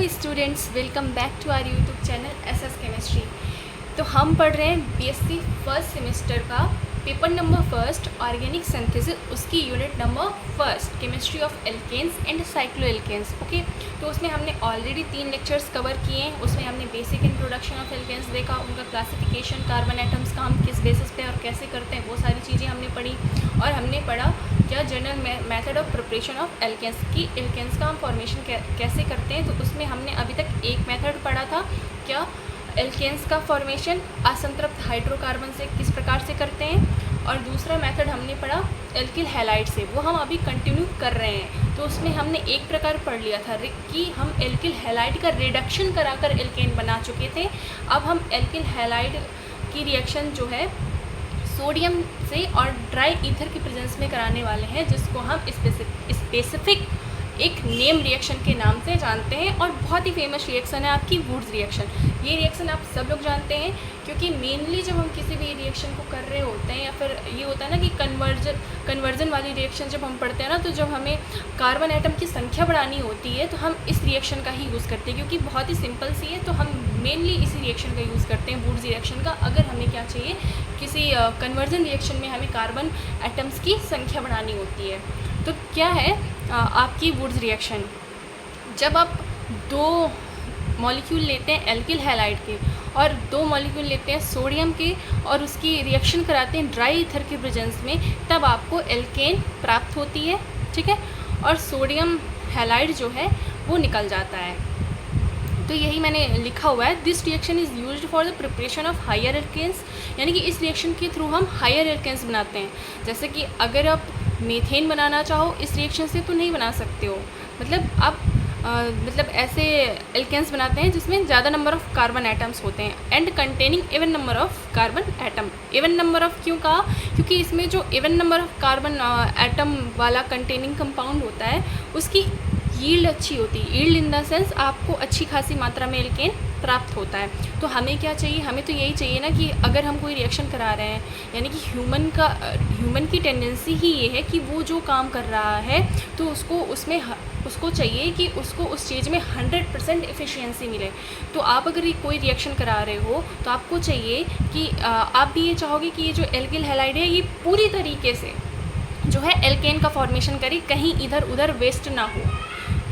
Students, welcome back to our YouTube channel SS chemistry. तो हम पढ़ रहे हैं बीएससी फर्स्ट सेमेस्टर का paper number first organic synthesis, उसकी unit number first chemistry of alkanes and cycloalkanes. Okay, तो उसमें हमने ऑलरेडी 3 लेक्चर्स कवर किए हैं। उसमें हमने बेसिक इंट्रोडक्शन ऑफ एल्केन्स देखा, उनका क्लासिफिकेशन, कार्बन एटम्स का हम किस बेसिस पे और कैसे करते हैं, वो सारी चीज़ें हमने पढ़ी। और हमने पढ़ा क्या general method of preparation of alkenes की, एल्केन्स का हम फॉर्मेशन कैसे करते हैं। तो उसमें हमने अभी तक एक मेथड पढ़ा था, क्या एल्केन्स का फॉर्मेशन असंतृप्त हाइड्रोकार्बन से किस प्रकार से करते हैं, और दूसरा मेथड हमने पढ़ा एल्किल हैलाइड से, वो हम अभी कंटिन्यू कर रहे हैं। तो उसमें हमने एक प्रकार पढ़ लिया था कि हम एल्किल हैलाइड का रिडक्शन कराकर एल्केन बना चुके थे। अब हम एल्किल हैलाइड की रिएक्शन जो है सोडियम से और ड्राई ईथर की प्रेजेंस में कराने वाले हैं, जिसको हम स्पेसिफिक एक नेम रिएक्शन के नाम से जानते हैं। और बहुत ही फेमस रिएक्शन है आपकी वुड्स रिएक्शन। ये रिएक्शन आप सब लोग जानते हैं, क्योंकि मेनली जब हम किसी भी रिएक्शन को कर रहे होते हैं, या फिर ये होता है ना कि कन्वर्जन वाली रिएक्शन जब हम पढ़ते हैं ना, तो जब हमें कार्बन एटम की संख्या बढ़ानी होती है तो हम इस रिएक्शन का ही यूज़ करते हैं, क्योंकि बहुत ही सिंपल सी है। तो हम मेनली इसी रिएक्शन का यूज़ करते हैं, वुड्स रिएक्शन का। अगर हमें क्या चाहिए, किसी कन्वर्जन रिएक्शन में हमें कार्बन एटम्स की संख्या बढ़ानी होती है। तो क्या है आपकी वुड्स रिएक्शन, जब आप 2 मॉलिक्यूल लेते हैं एल्किल हैलाइड के और 2 मॉलिक्यूल लेते हैं सोडियम के, और उसकी रिएक्शन कराते हैं ड्राई ईथर के प्रेजेंस में, तब आपको एल्केन प्राप्त होती है। ठीक है, और सोडियम हैलाइड जो है वो निकल जाता है। तो यही मैंने लिखा हुआ है, this reaction is used for the preparation of higher alkenes, यानी कि इस रिएक्शन के थ्रू हम हायर एल्केन्स बनाते हैं। जैसे कि अगर आप मीथेन बनाना चाहो इस रिएक्शन से तो नहीं बना सकते हो, मतलब आप ऐसे एल्केन्स बनाते हैं जिसमें ज़्यादा नंबर ऑफ़ कार्बन एटम्स होते हैं and containing even number of carbon atom. Even number of क्यों कहा, क्योंकि इसमें जो even number of carbon atom वाला कंटेनिंग कंपाउंड होता है उसकी यील्ड अच्छी होती है। यील्ड इन द सेंस आपको अच्छी खासी मात्रा में एल्केन प्राप्त होता है। तो हमें क्या चाहिए, हमें तो यही चाहिए ना कि अगर हम कोई रिएक्शन करा रहे हैं, यानी कि ह्यूमन की टेंडेंसी ही ये है कि वो जो काम कर रहा है तो उसको चाहिए कि उसको उस चीज़ में 100% एफिशिएंसी मिले। तो आप अगर ये कोई रिएक्शन करा रहे हो तो आपको चाहिए कि आप भी ये चाहोगे कि ये जो एल्किल हैलाइड है ये पूरी तरीके से जो है एल्केन का फॉर्मेशन करे, कहीं इधर उधर वेस्ट ना हो।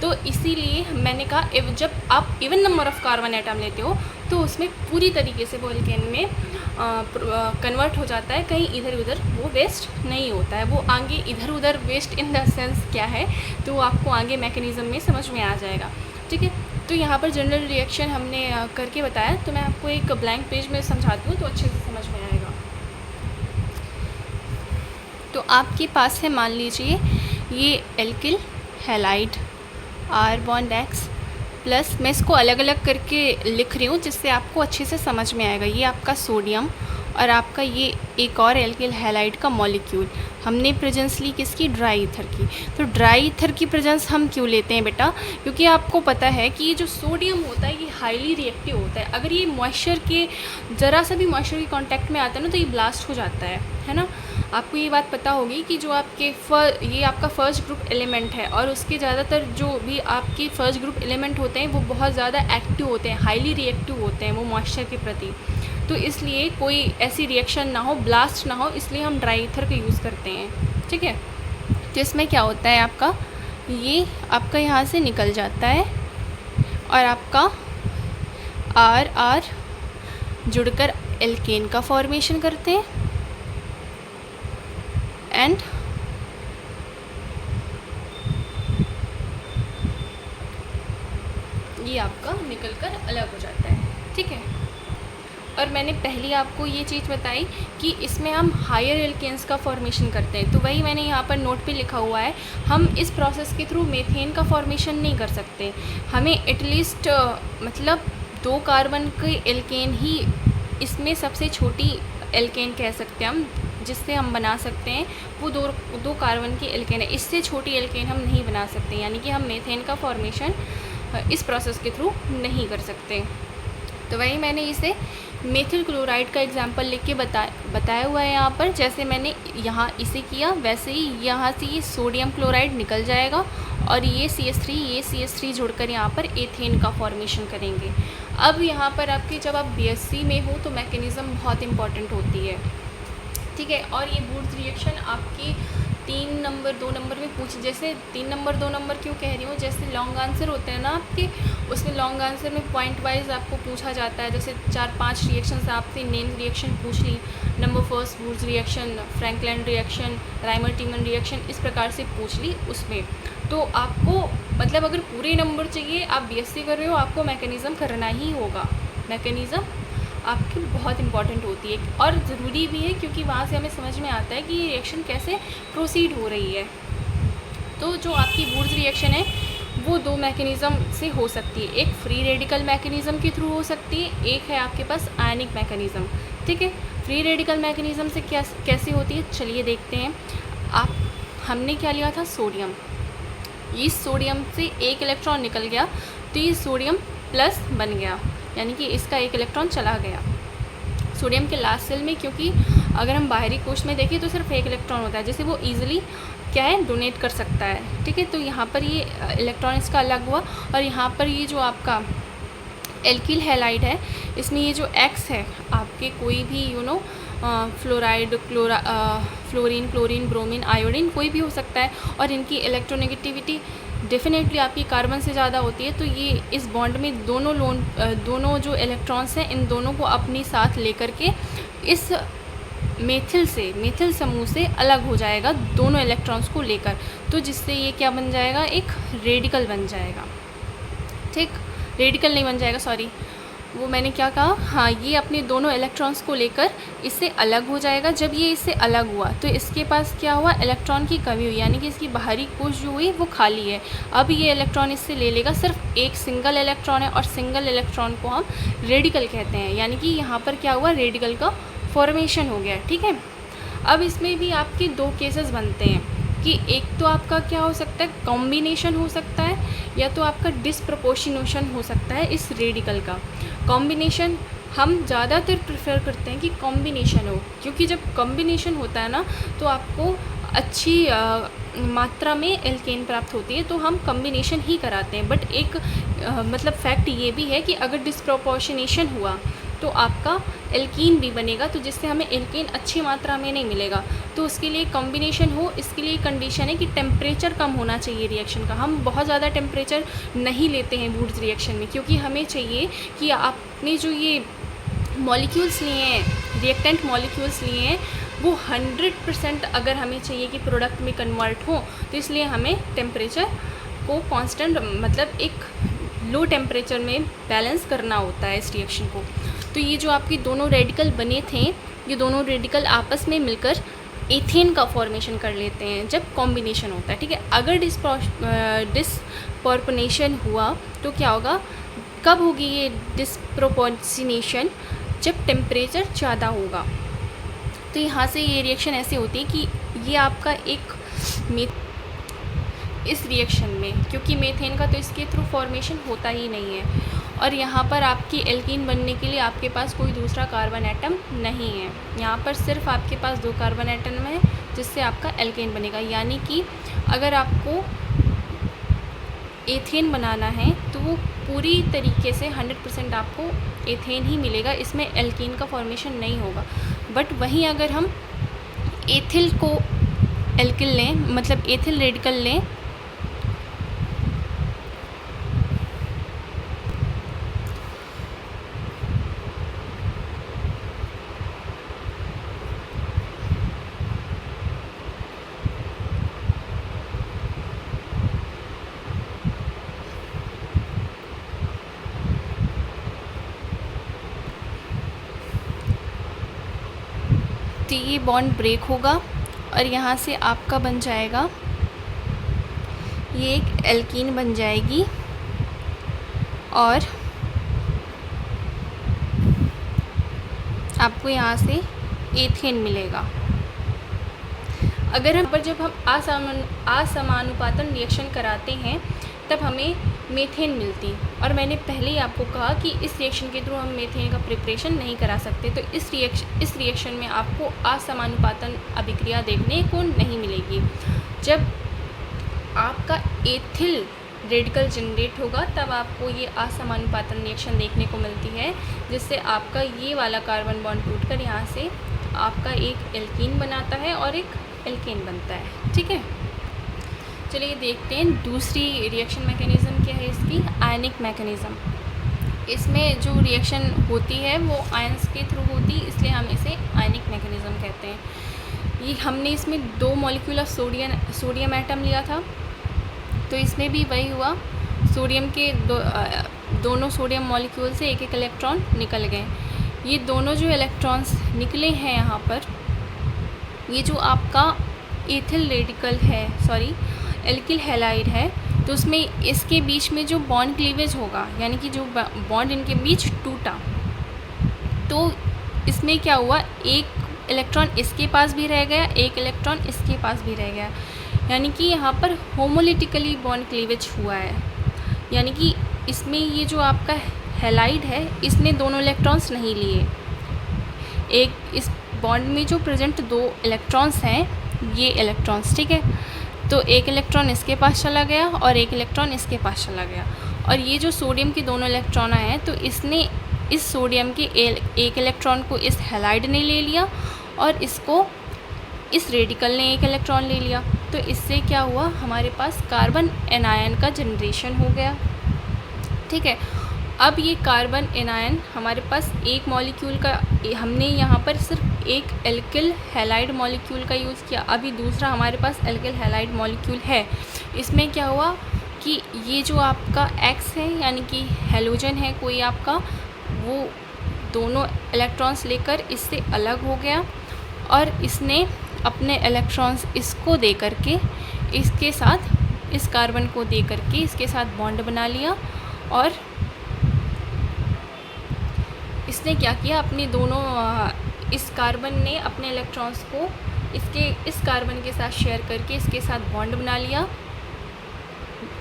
तो इसीलिए मैंने कहा जब आप even number of carbon atom लेते हो तो उसमें पूरी तरीके से वो एल्केन में कन्वर्ट हो जाता है, कहीं इधर उधर वो वेस्ट नहीं होता है। वो आगे इधर उधर वेस्ट इन द सेंस क्या है, तो आपको आगे मैकेनिज़्म में समझ में आ जाएगा। ठीक है, तो यहाँ पर जनरल रिएक्शन हमने करके बताया, तो मैं आपको एक ब्लैंक पेज में समझाती हूँ तो अच्छे से समझ में आएगा। तो आपके पास है, मान लीजिए ये alkyl halide R bond X plus, मैं इसको अलग अलग करके लिख रही हूँ जिससे आपको अच्छे से समझ में आएगा। ये आपका सोडियम और आपका ये एक और एल्किल हैलाइड का मॉलिक्यूल, हमने प्रेजेंस ली किसकी, ड्राई ईथर की। तो ड्राई ईथर की प्रेजेंस हम क्यों लेते हैं बेटा, क्योंकि आपको पता है कि ये जो सोडियम होता है ये हाईली रिएक्टिव होता है। अगर ये मॉइस्चर के ज़रा सा भी मॉइस्चर के कांटेक्ट में आता है ना तो ये ब्लास्ट हो जाता है ना। आपको ये बात पता होगी कि जो आपके ये आपका फर्स्ट ग्रुप एलिमेंट है, और उसके ज़्यादातर जो भी आपके फर्स्ट ग्रुप एलिमेंट होते हैं वो बहुत ज़्यादा एक्टिव होते हैं, हाईली रिएक्टिव होते हैं वो मॉइस्चर के प्रति। तो इसलिए कोई ऐसी रिएक्शन ना हो, ब्लास्ट ना हो, इसलिए हम ड्राई ईथर का यूज़ करते हैं। ठीक है, तो इसमें क्या होता है, ये आपका यहाँ से निकल जाता है और आपका R जुड़कर एल्केन का फॉर्मेशन करते हैं एंड ये आपका निकलकर अलग हो जाता है। ठीक है, और मैंने पहले आपको ये चीज़ बताई कि इसमें हम हायर एल्केन्स का फॉर्मेशन करते हैं। तो वही मैंने यहाँ पर नोट पे लिखा हुआ है, हम इस प्रोसेस के थ्रू मीथेन का फॉर्मेशन नहीं कर सकते। हमें एटलीस्ट 2 कार्बन के एल्केन ही, इसमें सबसे छोटी एल्केन कह सकते हैं हम, जिससे हम बना सकते हैं वो 2 कार्बन की एल्केन है। इससे छोटी एल्केन हम नहीं बना सकते, यानी कि हम मीथेन का फॉर्मेशन इस प्रोसेस के थ्रू नहीं कर सकते। तो वही मैंने इसे मेथिल क्लोराइड का एग्जांपल लिख के बताया हुआ है यहाँ पर। जैसे मैंने यहाँ इसे किया वैसे ही यहाँ से ये सोडियम क्लोराइड निकल जाएगा और ये CH3 जुड़कर यहाँ पर एथेन का फॉर्मेशन करेंगे। अब यहाँ पर आपकी जब आप BSc में हो तो मैकेनिज़्म बहुत इंपॉर्टेंट होती है, ठीक है। और ये वुड्स रिएक्शन आपकी 3 नंबर 2 नंबर में पूछ, जैसे 3 नंबर 2 नंबर क्यों कह रही हूँ, जैसे लॉन्ग आंसर होते हैं ना आपके, उसमें लॉन्ग आंसर में पॉइंट वाइज आपको पूछा जाता है। जैसे 4-5 रिएक्शन आपसे नेम रिएक्शन पूछ ली, number first Wurtz reaction, Frankland reaction, Reimer Tiemann reaction, इस प्रकार से पूछ ली उसमें। तो आपको मतलब अगर पूरे नंबर चाहिए, आप BSc कर रहे हो, आपको मैकेनिज़्म करना ही होगा। मैकेनिज़्म आपकी बहुत इंपॉर्टेंट होती है और ज़रूरी भी है, क्योंकि वहाँ से हमें समझ में आता है कि ये रिएक्शन कैसे प्रोसीड हो रही है। तो जो आपकी वुड्स रिएक्शन है वो 2 मैकेनिज़्म से हो सकती है। एक फ्री रेडिकल मैकेनिज़्म के थ्रू हो सकती है, एक है आपके पास आयनिक मैकेनिज़्म, ठीक है। फ्री रेडिकल मैकेनिज़्म से कैसे होती है, चलिए देखते हैं। हमने क्या लिया था, सोडियम। इस सोडियम से एक इलेक्ट्रॉन निकल गया तो ये सोडियम प्लस बन गया, यानी कि इसका एक इलेक्ट्रॉन चला गया सोडियम के लास्ट सेल में, क्योंकि अगर हम बाहरी कोश में देखें तो सिर्फ एक इलेक्ट्रॉन होता है, जैसे वो ईजिली क्या है डोनेट कर सकता है, ठीक है। तो यहाँ पर ये इलेक्ट्रॉन इसका अलग हुआ, और यहाँ पर ये जो आपका एल्किल हैलाइड है, इसमें ये जो X है आपके कोई भी fluoride, fluorine, chlorine, bromine, iodine कोई भी हो सकता है, और इनकी इलेक्ट्रोनेगेटिविटी डेफिनेटली आपकी कार्बन से ज़्यादा होती है। तो ये इस बॉन्ड में दोनों जो इलेक्ट्रॉन्स हैं, इन दोनों को अपनी साथ लेकर के इस मेथिल समूह से अलग हो जाएगा, दोनों इलेक्ट्रॉन्स को लेकर। तो जिससे ये क्या बन जाएगा, एक रेडिकल बन जाएगा, ठीक। रेडिकल नहीं बन जाएगा, सॉरी, वो मैंने क्या कहा, हाँ, ये अपने दोनों इलेक्ट्रॉन्स को लेकर इससे अलग हो जाएगा। जब ये इससे अलग हुआ तो इसके पास क्या हुआ, इलेक्ट्रॉन की कमी हुई, यानी कि इसकी बाहरी कोश जो हुई वो खाली है। अब ये इलेक्ट्रॉन इससे ले लेगा, सिर्फ एक सिंगल इलेक्ट्रॉन है, और सिंगल इलेक्ट्रॉन को हम रेडिकल कहते हैं, यानी कि यहाँ पर क्या हुआ, रेडिकल का फॉर्मेशन हो गया, ठीक है। अब इसमें भी आपके 2 केसेस बनते हैं कि एक तो आपका क्या हो सकता है, कॉम्बिनेशन हो सकता है, या तो आपका डिसप्रपोर्शनेशन हो सकता है इस रेडिकल का। कॉम्बिनेशन हम ज़्यादातर प्रेफर करते हैं कि कॉम्बिनेशन हो, क्योंकि जब कॉम्बिनेशन होता है ना तो आपको अच्छी मात्रा में एल्केन प्राप्त होती है, तो हम कॉम्बिनेशन ही कराते हैं। बट एक मतलब फैक्ट ये भी है कि अगर डिसप्रपोर्शनेशन हुआ तो आपका एल्कीन भी बनेगा, तो जिससे हमें एल्केन अच्छी मात्रा में नहीं मिलेगा। तो उसके लिए कॉम्बिनेशन हो, इसके लिए कंडीशन है कि टेम्परेचर कम होना चाहिए रिएक्शन का। हम बहुत ज़्यादा टेम्परेचर नहीं लेते हैं वुड्स रिएक्शन में, क्योंकि हमें चाहिए कि आपने जो ये मॉलिक्यूल्स लिए हैं, रिएक्टेंट मॉलिक्यूल्स लिए हैं, वो 100% अगर हमें चाहिए कि प्रोडक्ट में कन्वर्ट हो, तो इसलिए हमें टेम्परेचर को कांस्टेंट, मतलब एक लो टेम्परेचर में बैलेंस करना होता है इस रिएक्शन को। तो ये जो आपके दोनों रेडिकल बने थे, ये दोनों रेडिकल आपस में मिलकर एथेन का फॉर्मेशन कर लेते हैं जब कॉम्बिनेशन होता है, ठीक है। अगर डिसप्रपोर्शनेशन हुआ तो क्या होगा, कब होगी ये डिसप्रपोर्शनेशन, जब टेम्परेचर ज़्यादा होगा। तो यहाँ से ये रिएक्शन ऐसे होती है कि ये आपका एक इस रिएक्शन में, क्योंकि मेथेन का तो इसके थ्रू फॉर्मेशन होता ही नहीं है, और यहाँ पर आपकी एल्कीन बनने के लिए आपके पास कोई दूसरा कार्बन एटम नहीं है। यहाँ पर सिर्फ आपके पास 2 कार्बन एटम है, जिससे आपका एल्केन बनेगा। यानी कि अगर आपको एथेन बनाना है तो वो पूरी तरीके से 100% आपको एथेन ही मिलेगा, इसमें एल्कीन का फॉर्मेशन नहीं होगा। बट वहीं अगर हम एथिल को एल्किल लें, मतलब एथिल रेडिकल लें, तो ये बॉन्ड ब्रेक होगा और यहाँ से आपका बन जाएगा, ये एक एल्कीन बन जाएगी और आपको यहाँ से एथेन मिलेगा। अगर हम पर जब हम असमानुपातन रिएक्शन कराते हैं तब हमें मेथेन मिलती, और मैंने पहले ही आपको कहा कि इस रिएक्शन के थ्रू हम मेथेन का प्रिपरेशन नहीं करा सकते। तो इस रिएक्शन में आपको असमानुपातन अभिक्रिया देखने को नहीं मिलेगी। जब आपका एथिल रेडिकल जनरेट होगा, तब आपको ये असमानुपातन रिएक्शन देखने को मिलती है, जिससे आपका ये वाला कार्बन बॉन्ड टूटकर यहाँ से आपका एक एल्कीन बनाता है और एक एल्केन बनता है। ठीक है, चलिए देखते हैं दूसरी रिएक्शन मैकेनिज़्म क्या है इसकी, आयनिक मैकेनिज़्म। इसमें जो रिएक्शन होती है वो आयंस के थ्रू होती है, इसलिए हम इसे आयनिक मैकेनिज़्म कहते हैं। ये हमने इसमें 2 मॉलिक्यूल ऑफ सोडियम एटम लिया था, तो इसमें भी वही हुआ, सोडियम के दोनों सोडियम मॉलिक्यूल से एक एक इलेक्ट्रॉन निकल गए। ये दोनों जो इलेक्ट्रॉन्स निकले हैं यहाँ पर, ये जो आपका एथिल रेडिकल है, सॉरी एल्किल हैलाइड है, तो उसमें इसके बीच में जो बॉन्ड क्लीवेज होगा, यानी कि जो बॉन्ड इनके बीच टूटा, तो इसमें क्या हुआ, एक इलेक्ट्रॉन इसके पास भी रह गया, एक इलेक्ट्रॉन इसके पास भी रह गया, यानी कि यहाँ पर होमोलिटिकली बॉन्ड क्लीवेज हुआ है। यानी कि इसमें ये जो आपका हैलाइड है, इसने दोनों इलेक्ट्रॉन्स नहीं लिए। एक इस बॉन्ड में जो प्रेजेंट 2 इलेक्ट्रॉन्स हैं, ये इलेक्ट्रॉन्स, ठीक है, तो एक इलेक्ट्रॉन इसके पास चला गया और एक इलेक्ट्रॉन इसके पास चला गया, और ये जो सोडियम के दोनों इलेक्ट्रॉन आए हैं, तो इसने इस सोडियम के एक इलेक्ट्रॉन को इस हैलाइड ने ले लिया और इसको इस रेडिकल ने एक इलेक्ट्रॉन ले लिया। तो इससे क्या हुआ, हमारे पास कार्बन एनायन का जनरेशन हो गया। ठीक है, अब ये कार्बन एनायन हमारे पास एक मॉलिक्यूल का, हमने यहाँ पर सिर्फ एक एल्किल हैलाइड मॉलिक्यूल का यूज़ किया, अभी दूसरा हमारे पास एल्किल हैलाइड मॉलिक्यूल है। इसमें क्या हुआ कि ये जो आपका X है, यानी कि हैलोजन है कोई आपका, वो दोनों इलेक्ट्रॉन्स लेकर इससे अलग हो गया और इसने अपने इलेक्ट्रॉन्स इसको दे करके, इसके साथ, इस कार्बन को दे करके इसके साथ बॉन्ड बना लिया, और इसने क्या किया, अपने दोनों, इस कार्बन ने अपने इलेक्ट्रॉन्स को इस कार्बन के साथ शेयर करके इसके साथ बॉन्ड बना लिया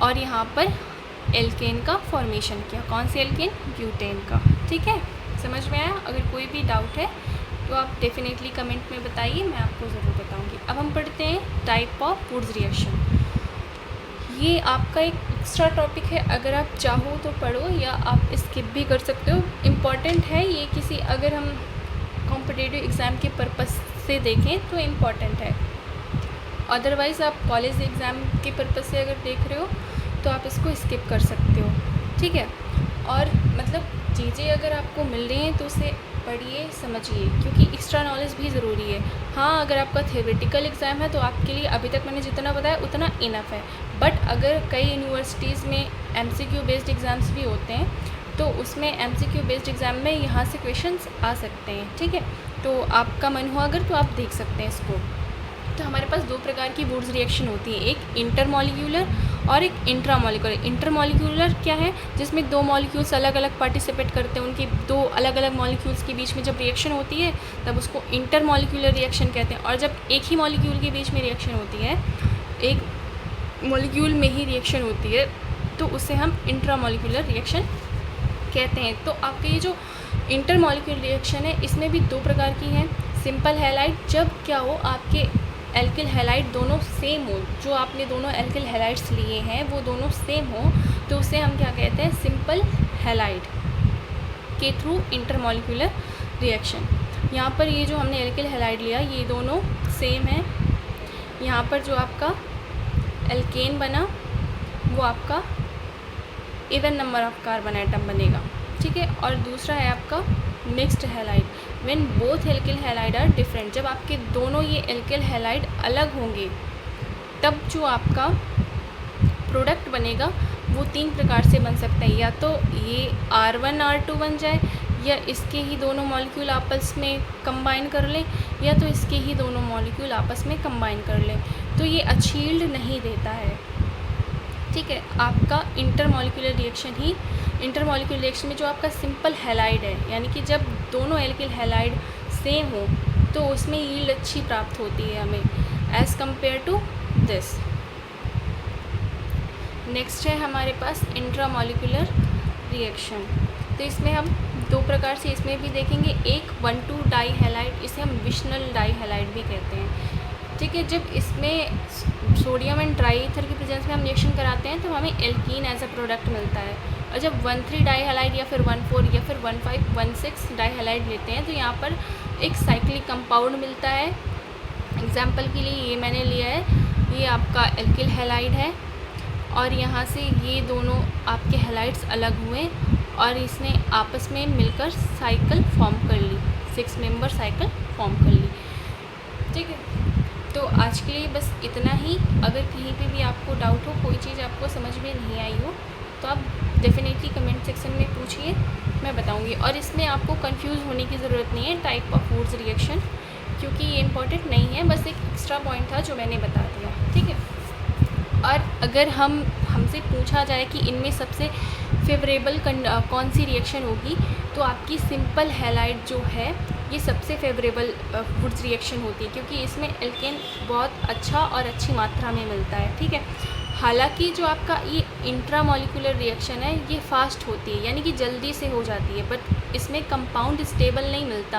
और यहाँ पर एल्केन का फॉर्मेशन किया। कौन से एल्केन, ब्यूटेन का। ठीक है, समझ में आया? अगर कोई भी डाउट है तो आप डेफिनेटली कमेंट में बताइए, मैं आपको ज़रूर बताऊंगी। अब हम पढ़ते हैं टाइप ऑफ वुड्स रिएक्शन। ये आपका एक एक्स्ट्रा टॉपिक है, अगर आप चाहो तो पढ़ो या आप स्किप भी कर सकते हो। इम्पॉर्टेंट है ये, किसी अगर हम कॉम्पिटिटिव एग्ज़ाम के पर्पस से देखें तो इम्पॉर्टेंट है, अदरवाइज़ आप कॉलेज एग्ज़ाम के पर्पस से अगर देख रहे हो तो आप इसको स्किप कर सकते हो। ठीक है, और मतलब चीज़ें अगर आपको मिल रही हैं तो उसे पढ़िए, समझिए, क्योंकि एक्स्ट्रा नॉलेज भी ज़रूरी है। हाँ, अगर आपका थियोरेटिकल एग्ज़ाम है तो आपके लिए अभी तक मैंने जितना बताया उतना इनफ है, बट अगर कई यूनिवर्सिटीज़ में MCQ बेस्ड एग्ज़ाम्स भी होते हैं तो उसमें MCQ बेस्ड एग्ज़ाम में यहाँ से क्वेश्चंस आ सकते हैं। ठीक है, तो आपका मन हो अगर तो आप देख सकते हैं इसको। तो हमारे पास 2 प्रकार की वुड्स रिएक्शन होती है, एक इंटरमॉलिक्यूलर और एक इंट्रामॉलिक्यूलर। इंटरमॉलिक्यूलर क्या है, जिसमें 2 मॉलिक्यूल्स अलग अलग पार्टिसिपेट करते हैं, उनकी 2 अलग अलग मॉलिक्यूल्स के बीच में जब रिएक्शन होती है तब उसको इंटरमॉलिक्यूलर रिएक्शन कहते हैं। और जब एक ही मॉलिक्यूल के बीच में रिएक्शन होती है, एक मॉलिक्यूल में ही रिएक्शन होती है, तो उसे हम इंट्रामॉलिक्यूलर रिएक्शन कहते हैं। तो आपके ये जो इंटरमॉलिक्यूलर रिएक्शन है, इसमें भी 2 प्रकार की हैं। सिंपल हैलाइड, जब क्या हो, आपके एल्किल हैलाइड दोनों सेम हो, जो आपने दोनों एल्किल हैलाइड्स लिए हैं वो दोनों सेम हो, तो उसे हम क्या कहते हैं, सिंपल हैलाइड के थ्रू इंटरमॉलिक्यूलर रिएक्शन। यहाँ पर ये जो हमने एल्किल हैलाइड लिया, ये दोनों सेम है, यहाँ पर जो आपका एल्केन बना वो आपका even number of carbon atom बनेगा। ठीक है, और दूसरा है आपका mixed halide, when both alkyl halide are different, जब आपके दोनों ये एल्किल हैलाइड अलग होंगे तब जो आपका प्रोडक्ट बनेगा वो 3 प्रकार से बन सकता है, या तो ये R1 R2 बन जाए, या इसके ही दोनों मॉलिक्यूल आपस में कंबाइन कर लें, या तो इसके ही दोनों मॉलिक्यूल आपस में कंबाइन कर लें, तो ये अच्छी यील्ड नहीं देता है। ठीक है, आपका इंटरमॉलिक्यूलर रिएक्शन ही, इंटरमॉलिक्यूलर रिएक्शन में जो आपका सिंपल हैलाइड है, यानी कि जब दोनों एल्किल हैलाइड सेम हो तो उसमें यील्ड अच्छी प्राप्त होती है हमें as compare to this. Next है हमारे पास इंट्रामॉलिक्यूलर रिएक्शन। तो इसमें हम 2 प्रकार से इसमें भी देखेंगे, एक 1,2 डाई हैलाइड, इसे हम विशनल डाई हैलाइड भी कहते हैं। ठीक है। जब इसमें सोडियम एंड ड्राई ईथर की प्रेजेंस में हम रिएक्शन कराते हैं तो हमें एल्कीन एज अ प्रोडक्ट मिलता है। और जब 1,3 डाईहैलाइड या फिर 1,4 या फिर 1,5 1,6 डाईहैलाइड लेते हैं तो यहाँ पर एक साइक्लिक कंपाउंड मिलता है। एग्जाम्पल के लिए ये मैंने लिया है, ये आपका एल्किल हैलाइड है और यहाँ से ये दोनों आपके हैलाइड्स अलग हुए और इसने आपस में मिलकर साइकिल फॉर्म कर ली, 6 मेंबर साइकिल फॉर्म कर ली। ठीक है, तो आज के लिए बस इतना ही। अगर कहीं पे भी आपको डाउट हो, कोई चीज़ आपको समझ में नहीं आई हो, तो आप डेफिनेटली कमेंट सेक्शन में पूछिए, मैं बताऊंगी। और इसमें आपको कंफ्यूज होने की ज़रूरत नहीं है टाइप ऑफ फूड्स रिएक्शन, क्योंकि ये इम्पॉर्टेंट नहीं है, बस एक एक्स्ट्रा पॉइंट था जो मैंने बता दिया। ठीक है, और अगर हमसे पूछा जाए कि इनमें सबसे फेवरेबल कौन सी रिएक्शन होगी, तो आपकी सिंपल हैलाइड जो है ये सबसे फेवरेबल फूड्स रिएक्शन होती है, क्योंकि इसमें एल्केन बहुत अच्छा और अच्छी मात्रा में मिलता है। ठीक है, हालांकि जो आपका ये इंट्रामॉलिक्यूलर रिएक्शन है ये फास्ट होती है, यानी कि जल्दी से हो जाती है, बट इसमें कंपाउंड स्टेबल नहीं मिलता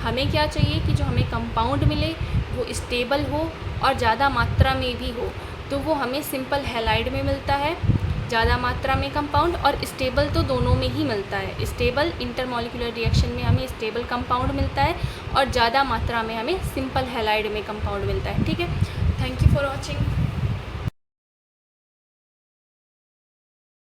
हमें क्या चाहिए कि जो हमें कंपाउंड मिले वो स्टेबल हो और ज़्यादा मात्रा में भी हो, तो वो हमें सिंपल हैलाइड में मिलता है, ज़्यादा मात्रा में कंपाउंड, और स्टेबल तो दोनों में ही मिलता है। स्टेबल इंटरमॉलिक्यूलर रिएक्शन में हमें स्टेबल कंपाउंड मिलता है और ज़्यादा मात्रा में हमें सिंपल हैलाइड में कंपाउंड मिलता है। ठीक है, थैंक यू फॉर वॉचिंग।